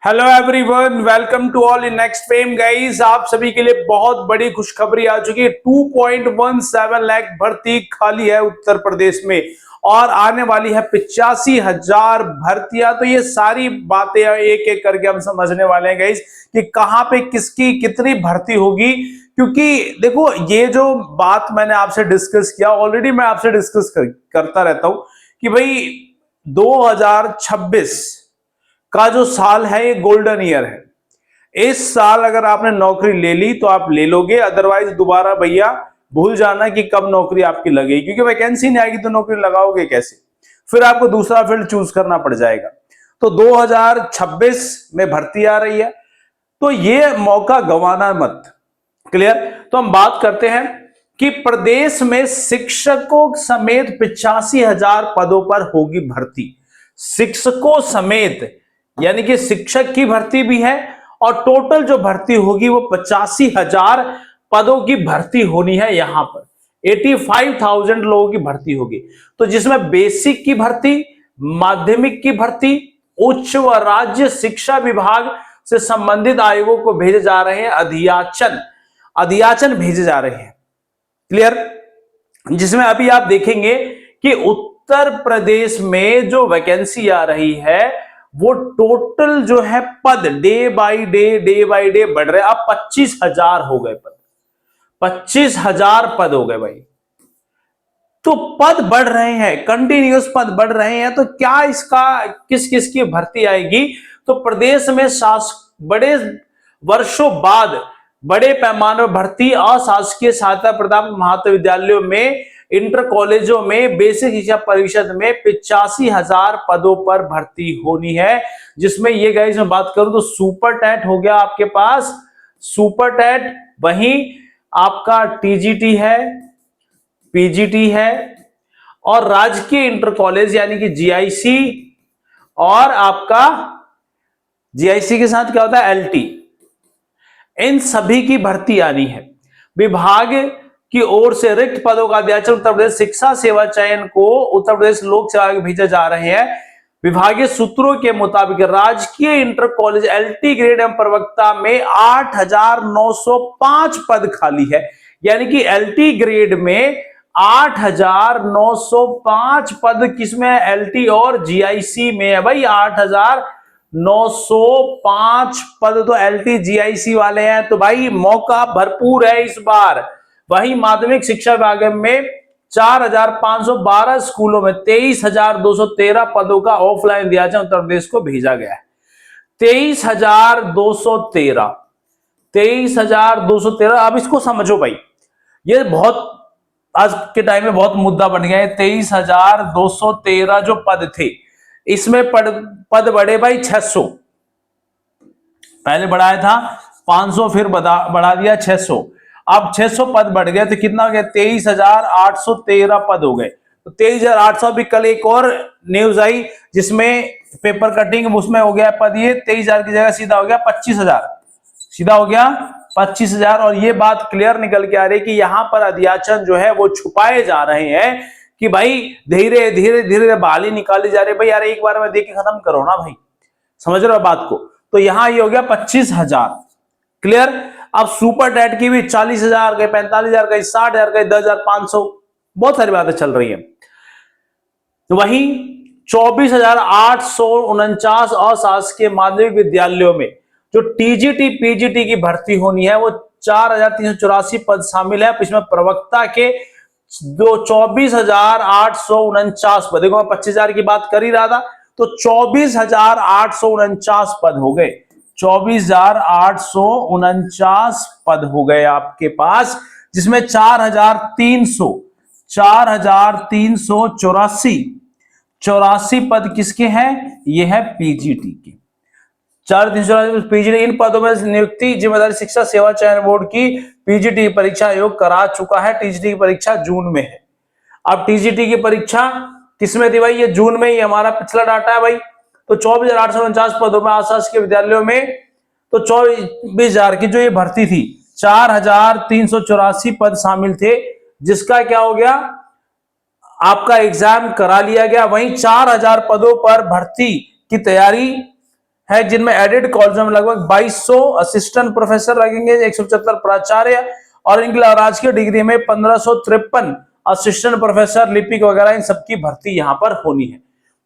Hello everyone, welcome to all in next fame guys. आप सभी के लिए बहुत बड़ी खुशखबरी आ चुकी है। 2.17 लाख भर्ती खाली है उत्तर प्रदेश में और आने वाली है 85,000 भर्तियां। तो ये सारी बातें एक एक करके हम समझने वाले हैं गाइस कि कहां पे किसकी कितनी भर्ती होगी। क्योंकि देखो, ये जो बात मैंने आपसे डिस्कस किया, ऑलरेडी मैं आपसे डिस्कस करता रहता हूं कि भाई 2026 का जो साल है ये गोल्डन ईयर है। इस साल अगर आपने नौकरी ले ली तो आप ले लोगे, अदरवाइज दोबारा भैया भूल जाना कि कब नौकरी आपकी लगेगी, क्योंकि वैकेंसी नहीं आएगी तो नौकरी लगाओगे कैसे। फिर आपको दूसरा फील्ड चूज करना पड़ जाएगा। तो 2026 में भर्ती आ रही है, तो ये मौका गंवाना मत। क्लियर। तो हम बात करते हैं कि प्रदेश में शिक्षकों समेत 85,000 पदों पर होगी भर्ती। शिक्षकों समेत यानी कि शिक्षक की भर्ती भी है और टोटल जो भर्ती होगी वो 85,000 पदों की भर्ती होनी है। यहां पर 85,000 लोगों की भर्ती होगी। तो जिसमें बेसिक की भर्ती, माध्यमिक की भर्ती, उच्च व राज्य शिक्षा विभाग से संबंधित आयोगों को भेजे जा रहे हैं अधियाचन भेजे जा रहे हैं। क्लियर। जिसमें अभी आप देखेंगे कि उत्तर प्रदेश में जो वैकेंसी आ रही है वो टोटल जो है पद डे बाय डे बढ़ रहे हैं। अब 25,000 हो गए पद, 25,000 पद हो गए भाई। तो पद बढ़ रहे हैं, कंटिन्यूस पद बढ़ रहे हैं। तो क्या इसका किस किस की भर्ती आएगी? तो प्रदेश में बड़े वर्षों बाद बड़े पैमाने पर भर्ती अशासकीय सहायता प्राप्त महाविद्यालयों में, इंटर कॉलेजों में, बेसिक शिक्षा परिषद में 85,000 पदों पर भर्ती होनी है। जिसमें ये गाइस मैं बात करूं तो सुपर टेट हो गया आपके पास, सुपर टेट, वहीं आपका टीजीटी है, पीजीटी है और राजकीय इंटर कॉलेज यानी कि जीआईसी, और आपका जीआईसी के साथ क्या होता है, एलटी। इन सभी की भर्ती आनी है। विभाग की ओर से रिक्त पदों का अध्याचन उत्तर प्रदेश शिक्षा सेवा चयन को उत्तर प्रदेश लोक सेवा आयोग भेजे जा रहे हैं। विभागीय सूत्रों के मुताबिक राजकीय इंटर कॉलेज एलटी ग्रेड एवं प्रवक्ता में 8,905 पद खाली है। यानी कि एलटी ग्रेड में 8,905 पद किसमें है, एलटी और जीआईसी में है भाई। 8,905 पद तो एलटी जीआईसी वाले हैं। तो भाई मौका भरपूर है इस बार। वहीं माध्यमिक शिक्षा विभाग में 4,512 स्कूलों में 23,213 पदों का ऑफलाइन अध्याचन उत्तर प्रदेश को भेजा गया है। 23,213। अब इसको समझो भाई, ये बहुत आज के टाइम में बहुत मुद्दा बन गया है। 23,213 जो पद थे, इसमें पद बढ़े भाई 600। पहले बढ़ाया था 500, फिर बढ़ा दिया 600। अब 600 पद बढ़ गए तो कितना हो गया, 23,813 पद हो गए। तो 23,800। भी कल एक और न्यूज आई जिसमें पेपर कटिंग उसमें हो गया पद, ये 23,000 की जगह सीधा हो गया 25,000, सीधा हो गया 25,000। और ये बात क्लियर निकल के आ रही है कि यहां पर अध्याचन जो है वो छुपाए जा रहे हैं कि भाई धीरे धीरे धीरे बहाली निकाली जा रही है। भाई यार एक बार में देख के खत्म करो ना भाई, समझ रहे हो बात को। तो यहां ये हो गया 25,000। क्लियर। अब सुपर टेट की भी 40,000 गए, 45,000 गए, 60,000 गए, 10,500, बहुत सारी बातें चल रही है। वहीं 24,849 अशासकीय माध्यमिक विद्यालयों में जो टीजीटी पीजीटी की भर्ती होनी है वो 4,384 पद शामिल है। इसमें प्रवक्ता के 24,849 पद। देखो मैं 25,000 की बात कर ही रहा था, तो 24,849 पद हो गए। 24,849 पद हो गए आपके पास, जिसमें 4,384 पद किसके हैं, ये है पीजीटी के। 4,384 पीजीटी। इन पदों में नियुक्ति जिम्मेदारी शिक्षा सेवा चयन बोर्ड की पीजीटी परीक्षा आयोग करा चुका है। टीजीटी की परीक्षा जून में है। अब टीजीटी की परीक्षा किसमें थी भाई, ये जून में ही हमारा पिछला डाटा है भाई। तो 24,849 पदों में आशासकीय विद्यालयों में तो 24,000 की जो ये भर्ती थी, 4,384 पद शामिल थे, जिसका क्या हो गया, आपका एग्जाम करा लिया गया। वहीं 4,000 पदों पर भर्ती की तैयारी है, जिनमें एडेड कॉलेज में लगभग 2200 असिस्टेंट प्रोफेसर लगेंगे, 175 प्राचार्य, और इनकी राजकीय डिग्री में 1553 असिस्टेंट प्रोफेसर, लिपिक वगैरह इन सबकी भर्ती यहां पर होनी है।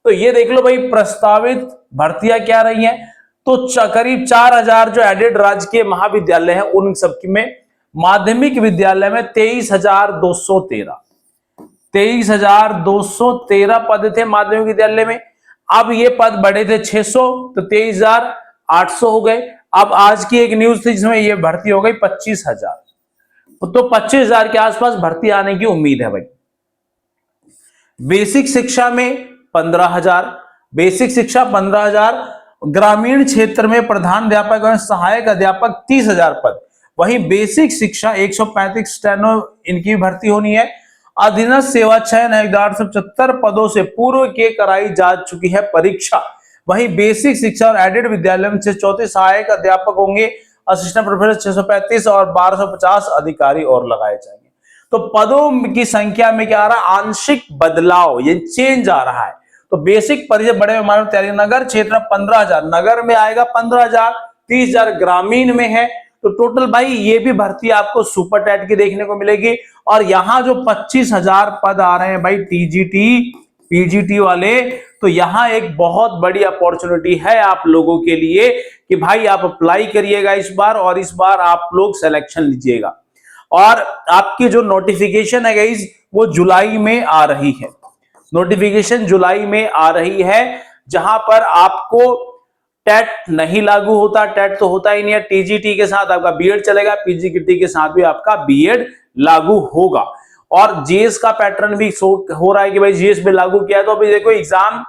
तो ये देख लो भाई प्रस्तावित भर्तियां क्या रही हैं। तो करीब 4000 जो एडेड राजकीय महाविद्यालय हैं उन सबकी में माध्यमिक विद्यालय में 23,213 पद थे माध्यमिक विद्यालय में। अब ये पद बढ़े थे 600, तो 23,800 हो गए। अब आज की एक न्यूज थी जिसमें ये भर्ती हो गई 25,000, तो 25,000 के आसपास भर्ती आने की उम्मीद है भाई। बेसिक शिक्षा में 15,000, बेसिक शिक्षा 15,000, ग्रामीण क्षेत्र में प्रधानाध्यापक और सहायक अध्यापक 30,000 पद। वहीं बेसिक शिक्षा 135 स्टेनो इनकी भर्ती होनी है। अधीनस्थ सेवा चयन 1,875 पदों से पूर्व के कराई जा चुकी है परीक्षा। वहीं बेसिक शिक्षा और एडेड विद्यालय में 34 सहायक अध्यापक होंगे, असिस्टेंट प्रोफेसर 635 और 1250 अधिकारी और लगाए जाएंगे। तो पदों की संख्या में क्या आ रहा है, आंशिक बदलाव, ये चेंज आ रहा है। तो बेसिक परिचय बड़े विमानों तैयारी नगर क्षेत्र में 15,000, नगर में आएगा 15,000, 30,000 ग्रामीण में है। तो टोटल भाई ये भी भर्ती आपको सुपर टेट की देखने को मिलेगी। और यहां जो 25,000 पद आ रहे हैं भाई टीजीटी पीजीटी वाले, तो यहां एक बहुत बड़ी अपॉर्चुनिटी है आप लोगों के लिए कि भाई आप अप्लाई करिएगा इस बार, और इस बार आप लोग सिलेक्शन लीजिएगा। और आपकी जो नोटिफिकेशन है गाइस वो जुलाई में आ रही है, नोटिफिकेशन जुलाई में आ रही है, जहां पर आपको टेट नहीं लागू होता, टेट तो होता ही नहीं है। टीजीटी के साथ आपका बीएड चलेगा, पीजीटी के साथ भी आपका बीएड लागू होगा। और जीएस का पैटर्न भी हो रहा है कि भाई जीएस में लागू किया है। तो अभी देखो एग्जाम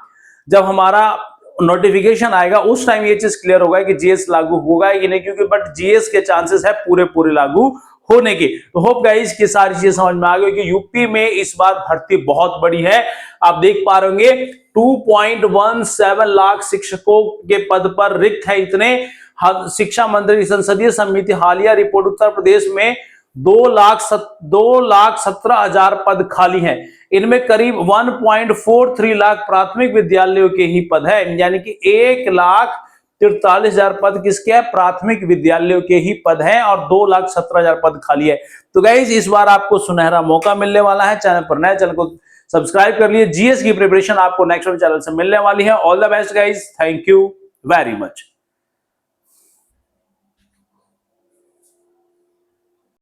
जब हमारा नोटिफिकेशन आएगा उस टाइम ये चीज क्लियर होगा कि जीएस लागू होगा कि नहीं, क्योंकि बट जीएस के चांसेस है पूरे लागू होने के। तो होप गाइस की सारी चीजें समझ में आ गई कि यूपी में इस बार भर्ती बहुत बड़ी है। आप देख पा रहे होंगे 2.17 लाख शिक्षकों के पद पर रिक्त है इतने। शिक्षा मंत्री संसदीय समिति हालिया रिपोर्ट, उत्तर प्रदेश में 2,17,000 पद खाली हैं। इनमें करीब 1.43 लाख प्राथमिक विद्यालयों के ही पद है, यानी कि 1,43,000 पद किसके हैं, प्राथमिक विद्यालयों के ही पद हैं, और 2,17,000 पद खाली है। तो गाइस इस बार आपको सुनहरा मौका मिलने वाला है। चैनल पर नए, चैनल को सब्सक्राइब कर लिए। जीएस की प्रिपरेशन आपको नेक्स्ट चैनल से मिलने वाली है। All the best guys, thank you very much.